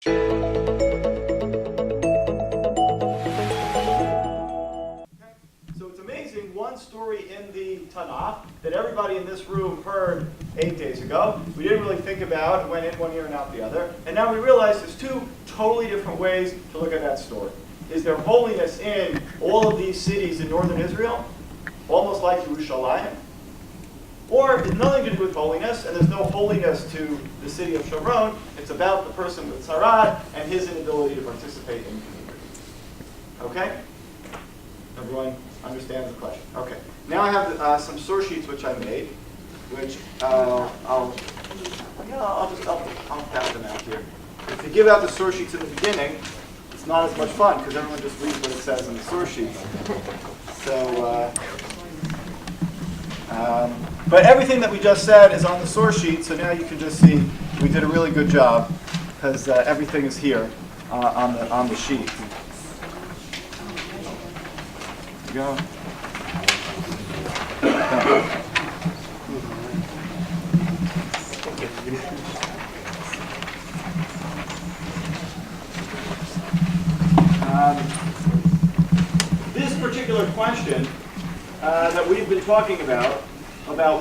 So it's amazing, one story in the Tanakh that everybody in this room heard 8 days ago. We didn't really think about, it went in one ear and out the other. And now we realize there's two totally different ways to look at that story. Is there holiness in all of these cities in northern Israel? Almost like Yerushalayim? Or it's nothing to do with holiness, and there's no holiness to the city of Sharon. It's about the person with tzara'at and his inability to participate in community. Okay? Everyone understands the question? Okay. Now I have some source sheets which I made, which I'll pass them out here. If you give out the source sheets in the beginning, it's not as much fun because everyone just reads what it says in the source sheets. So, but everything that we just said is on the source sheet, so now you can just see we did a really good job because everything is here on the sheet. There you go. This particular question that we've been talking about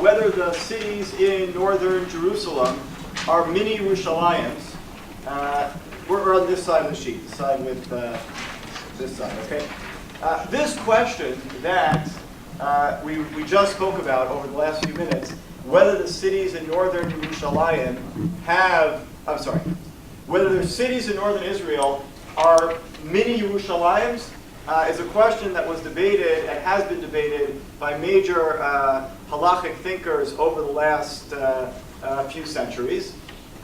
whether the cities in northern Jerusalem are mini Yerushalayim, we're on this side of the sheet, the side with this side, okay? This question that we just spoke about over the last few minutes, whether the cities in northern Yerushalayim whether the cities in northern Israel are mini Yerushalayim, is a question that was debated and has been debated by major halachic thinkers over the last few centuries.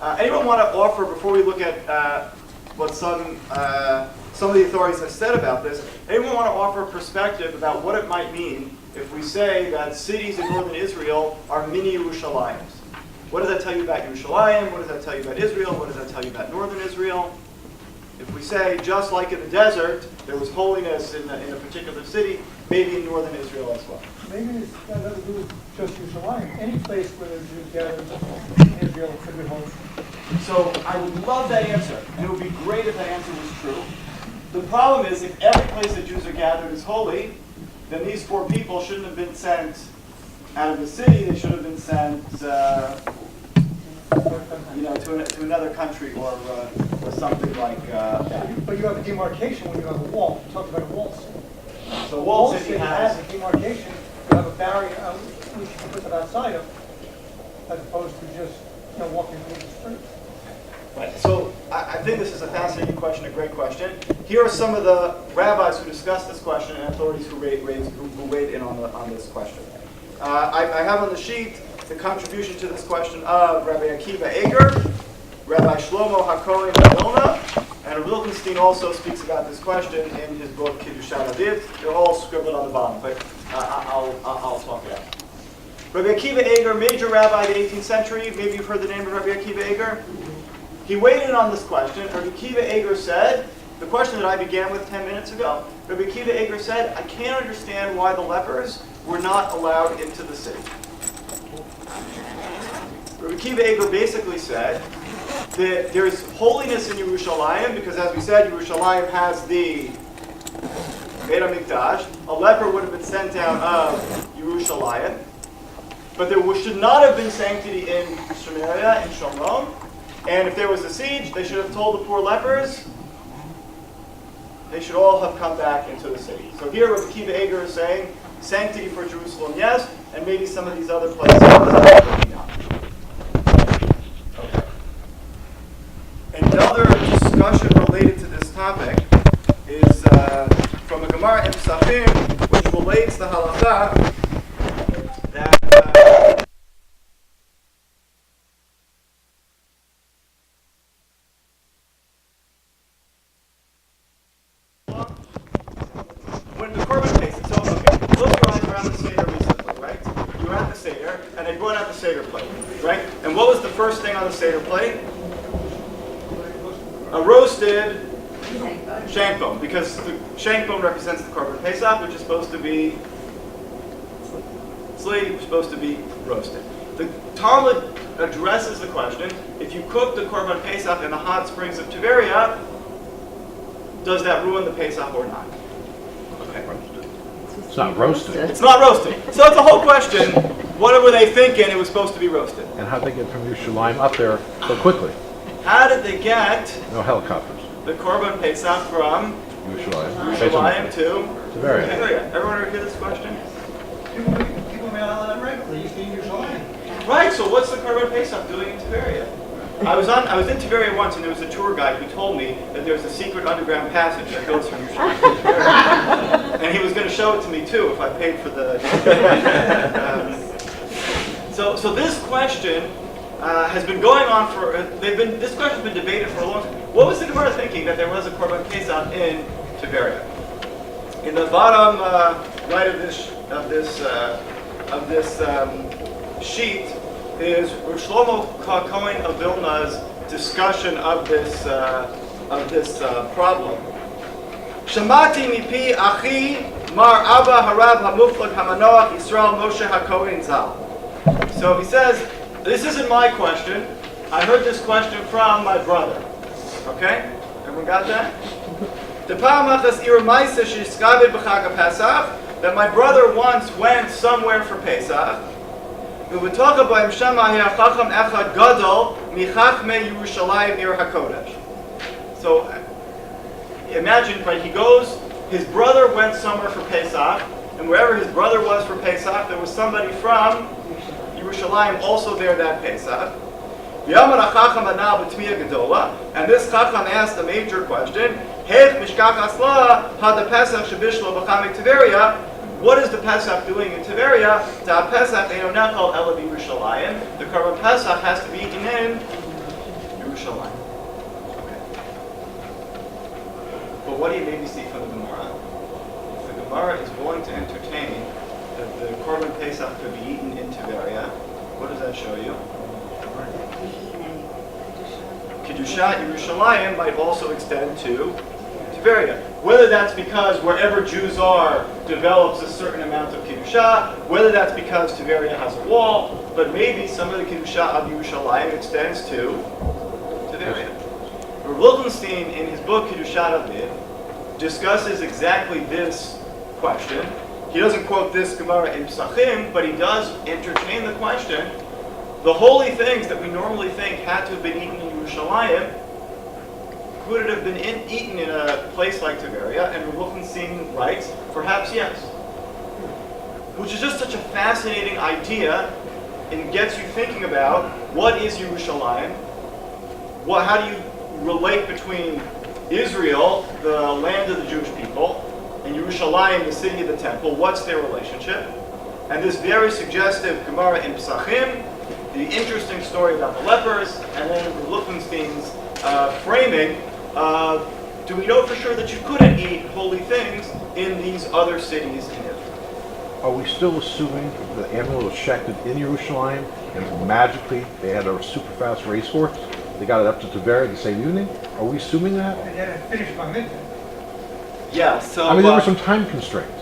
Anyone want to offer, before we look at what some of the authorities have said about this, anyone want to offer a perspective about what it might mean if we say that cities in northern Israel are mini Yerushalayim? What does that tell you about Yerushalayim? What does that tell you about Israel? What does that tell you about northern Israel? If we say, just like in the desert, there was holiness in a particular city, maybe in northern Israel as well. Maybe it's got nothing to do with just Yerushalayim. Any place where there's Jews gathered in Israel could be holy. So I would love that answer, and it would be great if that answer was true. The problem is, if every place that Jews are gathered is holy, then these four people shouldn't have been sent out of the city. They should have been sent to another country or something like that. But you have a demarcation when you have a wall. You talked about walls. So wall city has a demarcation. You have a barrier which you can put it outside of, as opposed to just walking through the street. Right. So I think this is a fascinating question, a great question. Here are some of the rabbis who discussed this question and authorities who weighed in on this question. I have on the sheet the contribution to this question of Rabbi Akiva Eger, Rabbi Shlomo HaKohen Vilna, and Wilkenstein also speaks about this question in his book Kedushah. They're all scribbled on the bottom, but I'll talk it out. Rabbi Akiva Eger, major rabbi of the 18th century. Maybe you've heard the name of Rabbi Akiva Eger. He weighed in on this question. Rabbi Akiva Eger said, the question that I began with 10 minutes ago, Rabbi Akiva Eger said, I can't understand why the lepers were not allowed into the city. Rabbi Akiva Eger basically said that there is holiness in Yerushalayim because, as we said, Yerushalayim has the Beit HaMikdash. A leper would have been sent out of Yerushalayim. But there should not have been sanctity in Samaria, in Shalom. And if there was a siege, they should have told the poor lepers, they should all have come back into the city. So here Rabbi Akiva Eger is saying, sanctity for Jerusalem, yes, and maybe some of these other places, maybe not. Okay. Another discussion related to this topic is from a Gemara in Safim, which relates the halakha that when the korban takes it, so okay, close your eyes around the Seder recently, right? You were at the Seder, and they brought out the Seder plate, right? And what was the first thing on the Seder plate? A roasted shank bone, because the shank bone represents the korban pesach, which is supposed to be roasted. The Talmud addresses the question, if you cook the Korban Pesach in the hot springs of Tiberia, does that ruin the Pesach or not? Okay. It's not roasted. It's not roasted. So it's a whole question. What were they thinking it was supposed to be roasted? And how'd they get from Yerushalayim up there so quickly? How did they get No helicopters. the Korban Pesach from Yerushalayim. Yerushalayim to Tiberia. Tiberia? Everyone ever hear this question? People mail out that regularly, you see your line. Right, so what's the Korban Pesach doing in Tiberia? I was in Tiberia once, and there was a tour guide who told me that there's a secret underground passage that goes from Yerushalayim to Tiberia. And he was going to show it to me too if I paid for the... So this question has been going on for... This question's been debated for a long time. What was the Gemara thinking that there was a Korban Pesach in Tiberia? In the bottom right of this sheet is Shlomo Cohen of Vilna's discussion of this problem. Shamati mipi achi mar Abba harav hamuflag hamanoach Yisrael Moshe HaKohen Zal. So he says, this isn't my question. I heard this question from my brother. Okay? Everyone got that? That my brother once went somewhere for Pesach. So imagine, right, he goes, his brother went somewhere for Pesach, and wherever his brother was for Pesach, there was somebody from Yerushalayim also there that Pesach. And this Chacham asked a major question. What is the Pesach doing in Tiberia? The Korban Pesach has to be eaten in Yerushalayim. Okay. But what do you maybe see from the Gemara? If the Gemara is going to entertain that the Korban Pesach could be eaten in Tiberia, what does that show you? Kedushah Yerushalayim might also extend to Tiberia. Whether that's because wherever Jews are develops a certain amount of Kedushah, whether that's because Tiberia has a wall, but maybe some of the Kedushah of Yerushalayim extends to Tiberia. Rav Wilkenstein, in his book Kedushah David, discusses exactly this question. He doesn't quote this Gemara in Psachim, but he does entertain the question. The holy things that we normally think had to have been eaten in Yerushalayim, could it have been eaten in a place like Tiberia? And Rav Wilkenstein writes, perhaps yes. Which is just such a fascinating idea, and gets you thinking about what is Yerushalayim? How do you relate between Israel, the land of the Jewish people, and Yerushalayim, the city of the temple? What's their relationship? And this very suggestive Gemara in Psachim, the interesting story about the lepers, and then Wilkenstein's framing. Do we know for sure that you couldn't eat holy things in these other cities in Israel? Are we still assuming the animal was shechted in Yerushalayim and magically they had a super fast racehorse? They got it up to Tiberia the same evening? Are we assuming that? And then it finished by midnight. Yeah, so... I mean, there were some time constraints.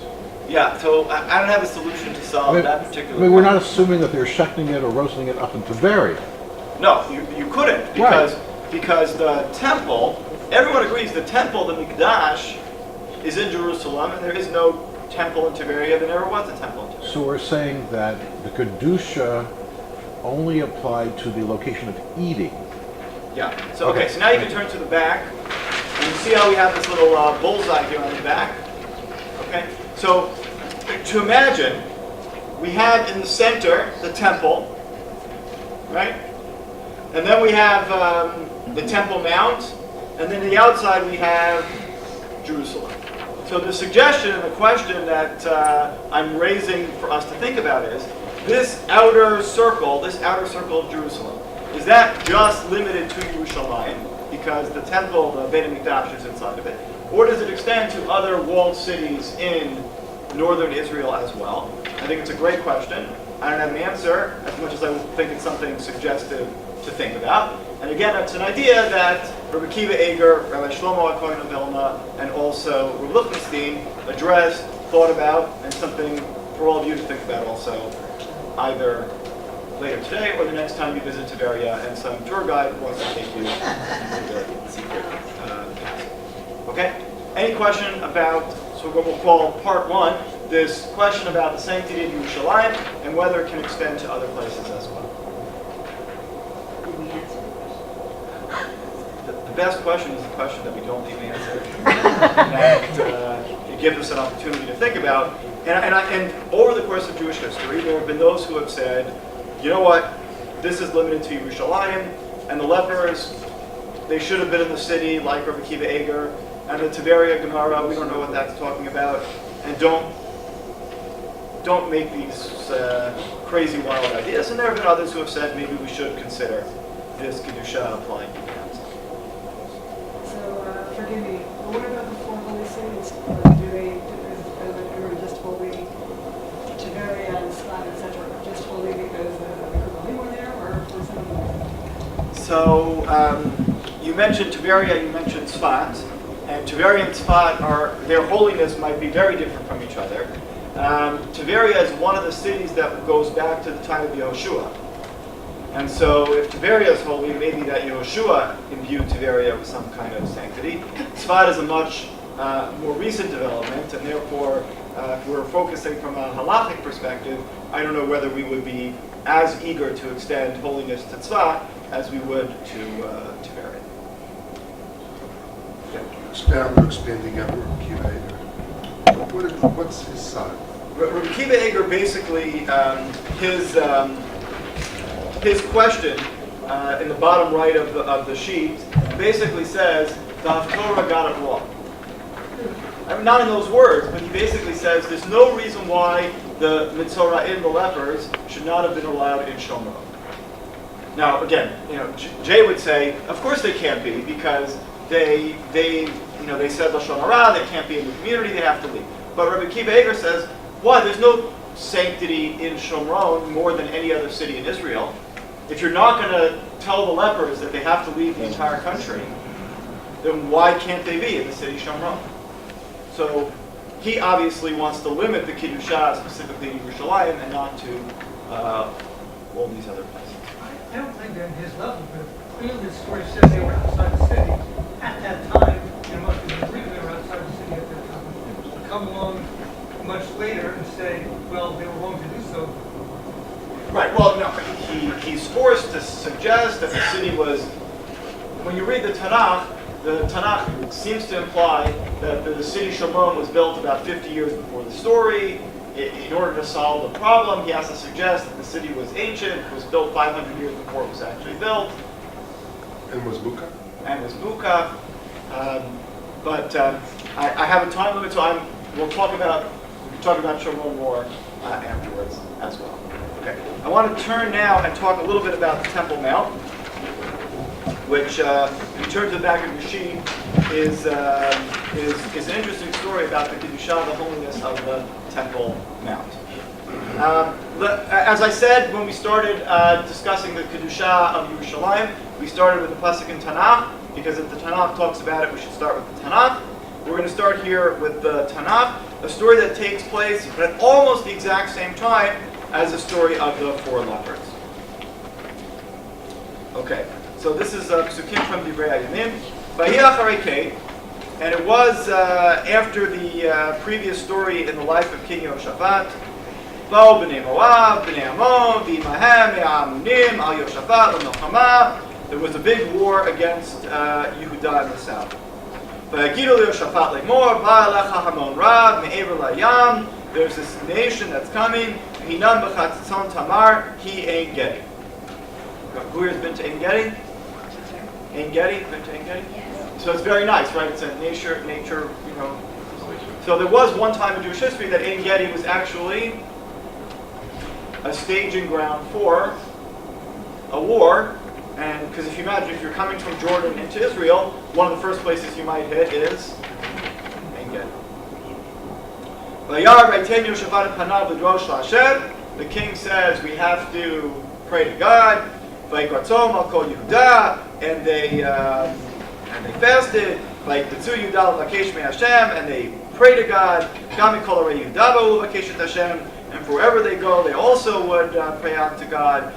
Yeah, so I don't have a solution to solve that particular we're not problem. assuming that they're shechting it or roasting it up in Tiberia. No, you couldn't, because the temple, everyone agrees the temple, the Mikdash, is in Jerusalem, and there is no temple in Tiberia. There never was a temple in Tiberia. So we're saying that the Kedushah only applied to the location of eating. Yeah, so okay, so now you can turn to the back, and you see how we have this little bullseye here on the back? Okay, so to imagine, we have in the center the temple, right? And then we have the Temple Mount, and then the outside we have Jerusalem. So the suggestion and the question that I'm raising for us to think about is, this outer circle of Jerusalem, is that just limited to Yerushalayim, because the temple, the Beit HaMikdash, is inside of it? Or does it extend to other walled cities in northern Israel as well? I think it's a great question. I don't have an answer, as much as I think it's something suggestive to think about. And again, it's an idea that Rabbi Akiva Eger, Rabbi Shlomo HaKohen of Vilna, and also Rav Wilkenstein addressed, thought about, and something for all of you to think about also, either later today or the next time you visit Tiberia and some tour guide wants to take you into the secret path. Okay? Any question about, so what we'll call part one, this question about the sanctity of Yerushalayim and whether it can extend to other places as well. Did we answer the question? The best question is the question that we don't even answer. And it gives us an opportunity to think about. And over the course of Jewish history, there have been those who have said, you know what, this is limited to Yerushalayim, and the lepers, they should have been in the city, like Rabbi Akiva Eiger, and the Tiberia Gemara, we don't know what that's talking about, and don't make these crazy, wild ideas. And there have been others who have said maybe we should consider this Kedushah applying to that. So, forgive me, but what about the four holy cities? Do they just holy Tiberia and Scott, etc., just holy because the Rabbi were there, or for something else? So, you mentioned Tiberia, you mentioned Tzfat, and Tiberia and Tzfat their holiness might be very different from each other. Tiberia is one of the cities that goes back to the time of Yehoshua. And so if Tiberia is holy, maybe that Yehoshua imbued Tiberia with some kind of sanctity. Tzfat is a much more recent development, and therefore, if we're focusing from a halachic perspective, I don't know whether we would be as eager to extend holiness to Tzfat as we would to Tiberia. Expanding out Rabbi Akiva Eiger. What's his side? Rabbi Akiva Eiger basically, his question in the bottom right of the sheet basically says the Haftorah got it wrong. I mean, not in those words, but he basically says there's no reason why the Mitzoraim, the lepers, should not have been allowed in Shomron. Now, again, Jay would say, of course they can't be because they said Lashon Hara, they can't be in the community, they have to leave. But Rabbi Akiva Eiger says, why? There's no sanctity in Shomron more than any other city in Israel. If you're not going to tell the lepers that they have to leave the entire country, then why can't they be in the city Shomron? So he obviously wants to limit the Kedushah specifically to Yerushalayim and not to all these other places. I don't think they're in his level, but clearly the story says they were outside the city at that time. There must have been a reason they were outside the city at that time. To come along much later and say, well, they were wrong to do so. Right, well, no, he's forced to suggest that the city was, when you read the Tanakh seems to imply that the city Shomron was built about 50 years before the story. In order to solve the problem, he has to suggest that the city was ancient, it was built 500 years before it was actually built. And was Buka? But I have a time limit, so we'll talk about Shomron more afterwards as well. Okay. I want to turn now and talk a little bit about the Temple Mount, which, in terms of the back of your sheet, is an interesting story about the Kedushah, the holiness of the Temple Mount. As I said when we started discussing the Kedushah of Yerushalayim, we started with the pasuk in Tanakh, because if the Tanakh talks about it, we should start with the Tanakh. We're going to start here with the Tanakh, a story that takes place at almost the exact same time as the story of the four lepers. Okay, so this is Psukim from Divrei Hayamim. Vahi acharei kei, and it was after the previous story in the life of King Yehoshaphat. Va'o b'nei Moab, b'nei Ammon, v'imahem me'amunim al Yehoshaphat l'melchama. There was a big war against Yehuda in the south. V'yagidu Yehoshaphat le'mor, va'alecha hamon rab me'ever la'yam. There's this nation that's coming. Hinam b'chatzitzon tamar hi ein gedi. Who has been to Ein Gedi? Ein Gedi? Been to Ein Gedi? Yes. So it's very nice, right? It's a nature, So there was one time in Jewish history that Ein Gedi was actually a staging ground for a war. And because if you imagine, if you're coming from Jordan into Israel, one of the first places you might hit is Ein Gedi. The king says we have to pray to God. And they fasted, and they prayed to God. And wherever they go, they also would pray out to God.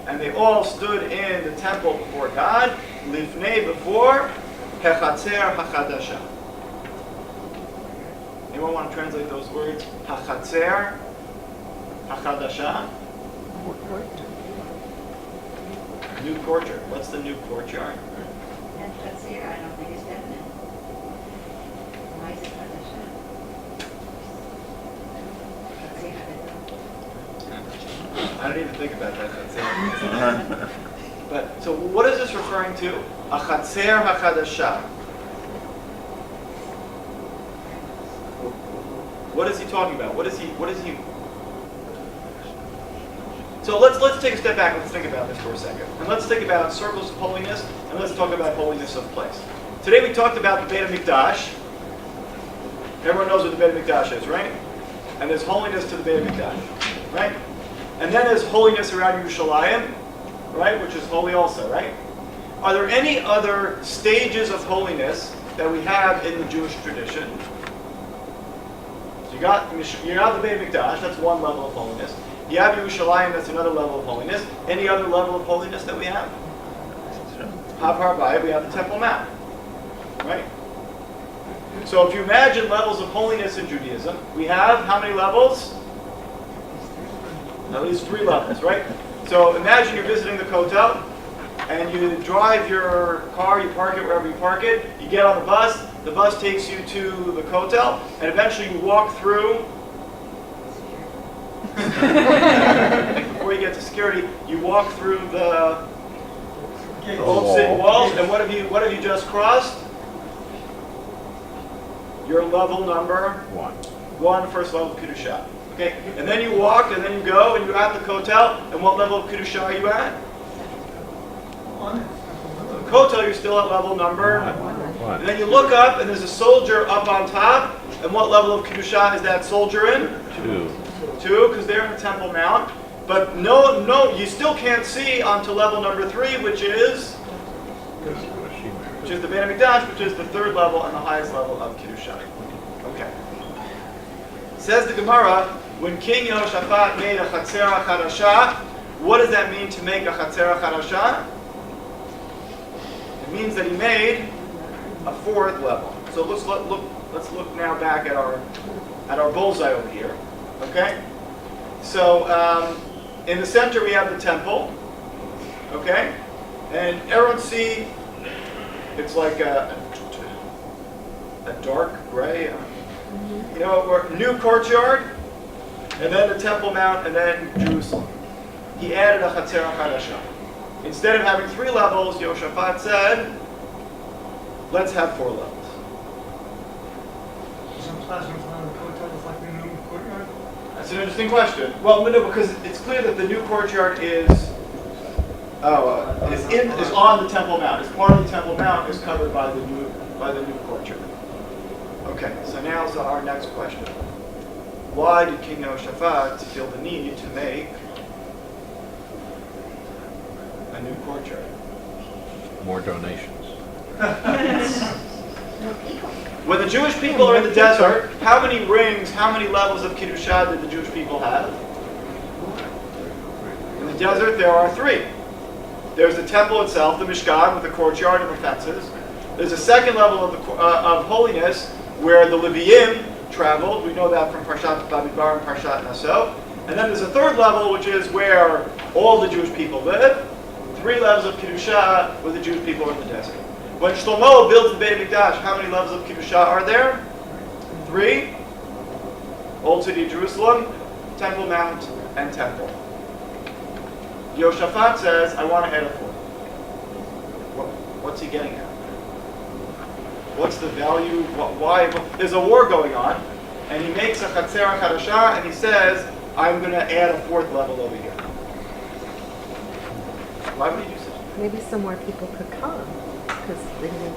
And they all stood in the temple before God, lifnei, before hechatzer hachadasha. Anyone want to translate those words? Hachatzer hachadasha. New courtyard. What's the new courtyard? That's here, I don't think it's definite. Why is it Kadashah? I don't even think about that. That's it. But so, what is this referring to? Achatzer hachadasha. What is he talking about? What is he? So let's take a step back. Let's think about this for a second, and let's think about circles of holiness, and let's talk about holiness of place. Today we talked about the Beit HaMikdash. Everyone knows what the Beit HaMikdash is, right? And there's holiness to the Beit HaMikdash, right? And then there's holiness around Yerushalayim, right, which is holy also, right? Are there any other stages of holiness that we have in the Jewish tradition? So you got the Beit HaMikdash, that's one level of holiness. You have Yerushalayim, that's another level of holiness. Any other level of holiness that we have? Rabbi, we have the Temple Mount, right? So if you imagine levels of holiness in Judaism, we have how many levels? At least 3 levels, right? So imagine you're visiting the Kotel, and you drive your car, you park it wherever you park it, you get on the bus takes you to the Kotel, and eventually you walk through. Before you get to security, you walk through the old city walls, and what have you just crossed? Your level number 1, first level of Kedushah. Okay, and then you walk, and then you go, and you're at the Kotel, and what level of Kedushah are you at? The Kotel, you're still at level number 1. And then you look up, and there's a soldier up on top, and what level of Kedushah is that soldier in? 2, because they're in the Temple Mount. But no, you still can't see onto level number 3, which is the Beit HaMikdash, which is the 3rd level and the highest level of Kedushah. Okay. Says the Gemara, when King Yehoshaphat made a Chatzer HaChadashah, what does that mean to make a Chatzer HaChadashah? It means that he made a 4th level. So let's look now back at our bullseye over here. Okay? So in the center we have the temple. Okay? And everyone see it's like a dark gray, new courtyard, and then the Temple Mount, and then Jerusalem. He added a Chatzer HaChadashah. Instead of having 3 levels, Yehoshaphat said, let's have 4 levels. Some classrooms around the Kotel is like the new courtyard. That's an interesting question. Well, no, because it's clear that the new courtyard is on the Temple Mount. It's part of the Temple Mount is covered by the new courtyard. Okay, so now is our next question. Why did King Yehoshaphat feel the need to make a new courtyard? More donations. When the Jewish people are in the desert, how many rings, how many levels of Kedushah did the Jewish people have? In the desert, there are 3. There's the temple itself, the Mishkan, with the courtyard and the fences. There's a 2nd level of holiness where the Leviim traveled. We know that from Parshat Bamidbar and Parshat Naso. And then there's a 3rd level, which is where all the Jewish people live. 3 levels of Kedushah where the Jewish people are in the desert. When Shlomo builds the Beit HaMikdash, how many levels of Kedushah are there? 3. Old City of Jerusalem, Temple Mount, and Temple. Yehoshaphat says, I want to add a 4th. What's he getting at? What's the value? Why? There's a war going on, and he makes a Chatzer HaChadashah, and he says, I'm going to add a 4th level over here. Why would he do such? Maybe some more people could come because they need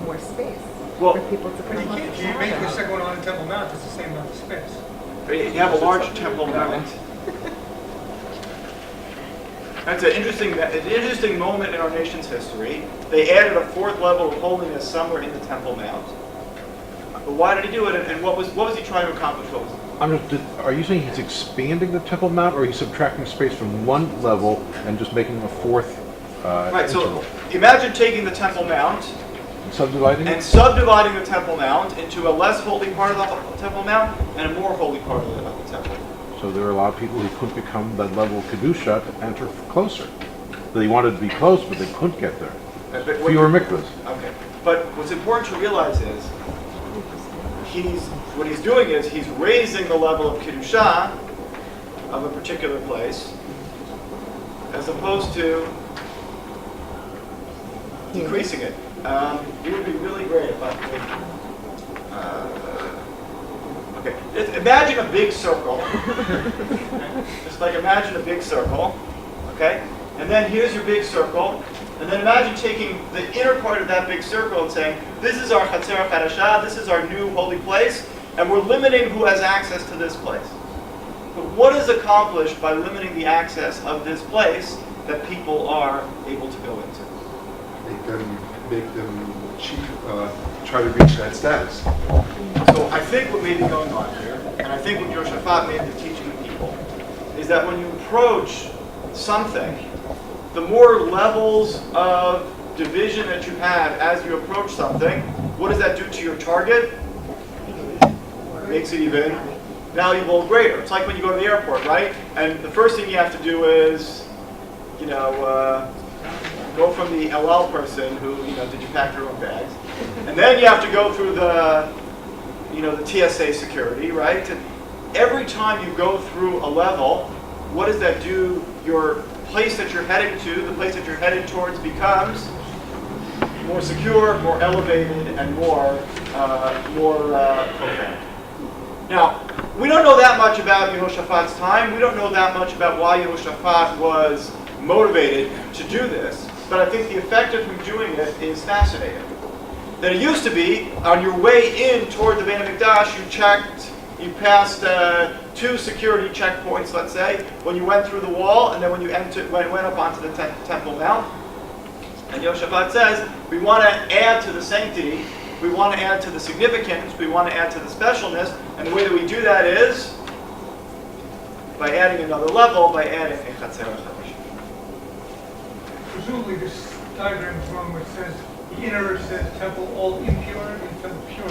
more space Well, for people to But come up you and can't make the shadow. second one on the Temple Mount, it's the same amount of space. You have a large Temple Mount. That's an interesting moment in our nation's history. They added a 4th level of holiness somewhere in the Temple Mount. But why did he do it, and what was he trying to accomplish? What was it? Are you saying he's expanding the Temple Mount, or he's subtracting space from one level and just making a fourth Right, interval? so imagine taking the Temple Mount Subdividing? and subdividing the Temple Mount into a less holy part of the Temple Mount and a more holy part of the temple. So there are a lot of people who couldn't become that level of Kedushah to enter closer. They wanted to be close, but they couldn't get there. But Fewer mikvahs. Okay, but what's important to realize is what he's doing is he's raising the level of Kedushah of a particular place, as opposed to decreasing it. It would be really great if I could. Okay, imagine a big circle. Just like imagine a big circle. Okay, and then here's your big circle. And then imagine taking the inner part of that big circle and saying, this is our Chatzer Chadashah, this is our new holy place, and we're limiting who has access to this place. But what is accomplished by limiting the access of this place that people are able to go into? Make them try to reach that status. So I think what may be going on here, and I think what Yehoshaphat may be teaching the people, is that when you approach something, the more levels of division that you have as you approach something, what does that do to your target? Makes it even valuable, greater. It's like when you go to the airport, right? And the first thing you have to do is, go from the LL person who, did you pack your own bags? And then you have to go through the TSA security, right? And every time you go through a level, what does that do? Your place that you're heading to, the place that you're headed towards becomes more secure, more elevated, and more profound. Now, we don't know that much about Yehoshaphat's time. We don't know that much about why Yehoshaphat was motivated to do this. But I think the effect of him doing it is fascinating. That it used to be, on your way in toward the Beit HaMikdash, you passed 2 security checkpoints, let's say, when you went through the wall, and then when you went up onto the Temple Mount. And Yehoshaphat says, we want to add to the sanctity, we want to add to the significance, we want to add to the specialness, and the way that we do that is by adding another level, by adding a Chatzer Chadashah. Presumably this diagram is wrong where it says the inner says temple all impure and temple pure.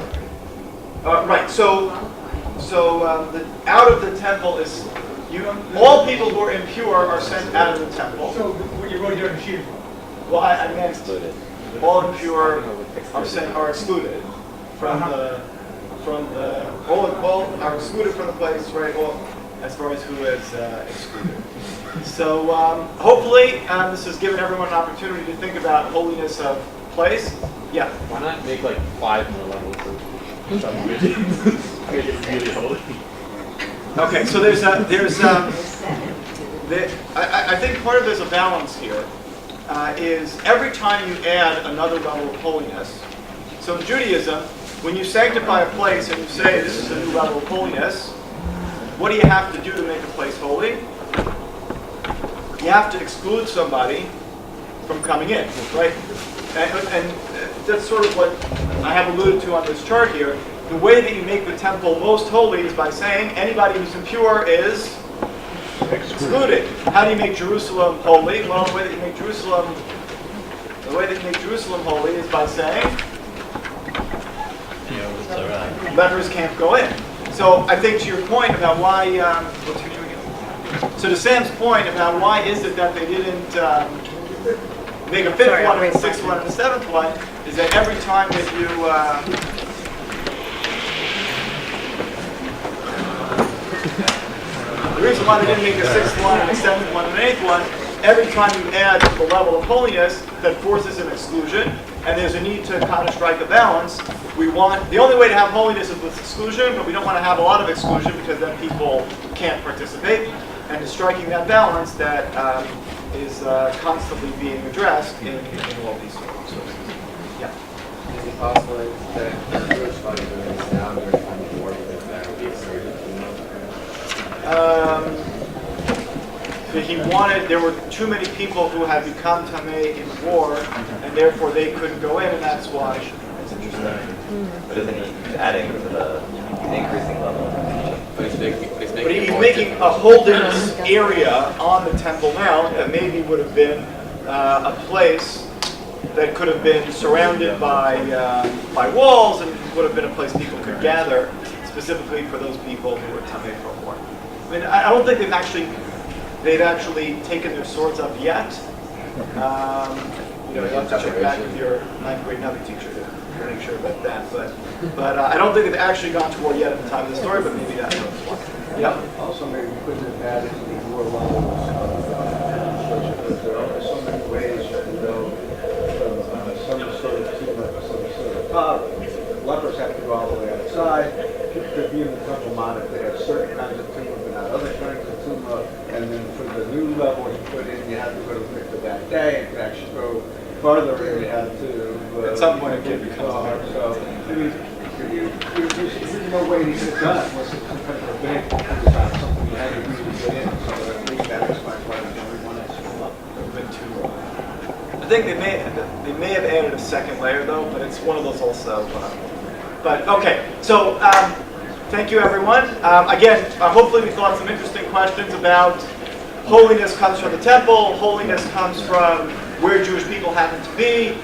Right, so out of the temple is, all people who are impure are sent out of the temple. So what you wrote here in the sheet. Well, I meant all impure are excluded from all are excluded from the place, right? Well, as far as who is excluded. So hopefully this has given everyone an opportunity to think about holiness of place. Yeah. Why not make like 5 more levels of make it really holy? Okay, so I think part of there's a balance here. Is every time you add another level of holiness. So in Judaism, when you sanctify a place and you say this is a new level of holiness, what do you have to do to make a place holy? You have to exclude somebody from coming in, right? And that's sort of what I have alluded to on this chart here. The way that you make the temple most holy is by saying anybody who's impure is excluded. How do you make Jerusalem holy? Well, the way that you make Jerusalem holy is by saying lepers can't go in. So I think to your point about why, what's your name again? So to Sam's point about why is it that they didn't make a 5th one, and a 6th one, and a 7th one, is that every time that you the reason why they didn't make a 6th one, and a 7th one, and an 8th one, every time you add the level of holiness, that forces an exclusion, and there's a need to kind of strike a balance. The only way to have holiness is with exclusion, but we don't want to have a lot of exclusion because then people can't participate. And it's striking that balance that is constantly being addressed in all these sources. Yeah. Is it possible that the Jewish body is now during time of war because that would be excluded? There were too many people who had become Tameh in war, and therefore they couldn't go in, and that's why. That's interesting. But isn't he adding to the, he's increasing level? But he's But he's making a holdings area on the Temple Mount that maybe would have been a place that could have been surrounded by walls and would have been a place people could gather, specifically for those people who were tamei for war. I mean, I don't think they've actually taken their swords up yet. You have to check back with your 9th grade Navi teacher to make sure about that. But I don't think they've actually gone to war yet at the time of the story, but maybe that's one. Yeah. Also, maybe we couldn't have added the more levels of construction, because there are so many ways you can go from some sort of tumor to some sort of poverty. Lepers have to go all the way outside. People could be in the Temple Mount if they have certain kinds of tumor, but not other kinds of tumor. And then for the new level you put in, you have to go to the mikveh that day. It could actually go further if you had to. At some point it could become hard. So, I mean, there's no way to get it done unless it's some kind of a big, something you had to really get in. So at least that explains why there's only one extra level. I think they may have added a second layer though, but it's one of those also. But okay, so thank you everyone. Again, hopefully we thought some interesting questions about holiness comes from the temple, holiness comes from where Jewish people happen to be.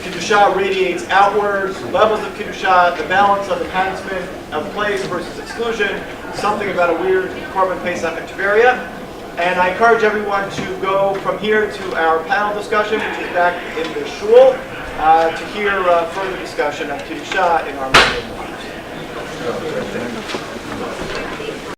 Kedushah radiates outwards, levels of Kedushah, the balance of the punishment of place versus exclusion, something about a weird Korban Pesach in Tiberia. And I encourage everyone to go from here to our panel discussion, which is back in the shul, to hear further discussion of Kedushah in our Muslim lives.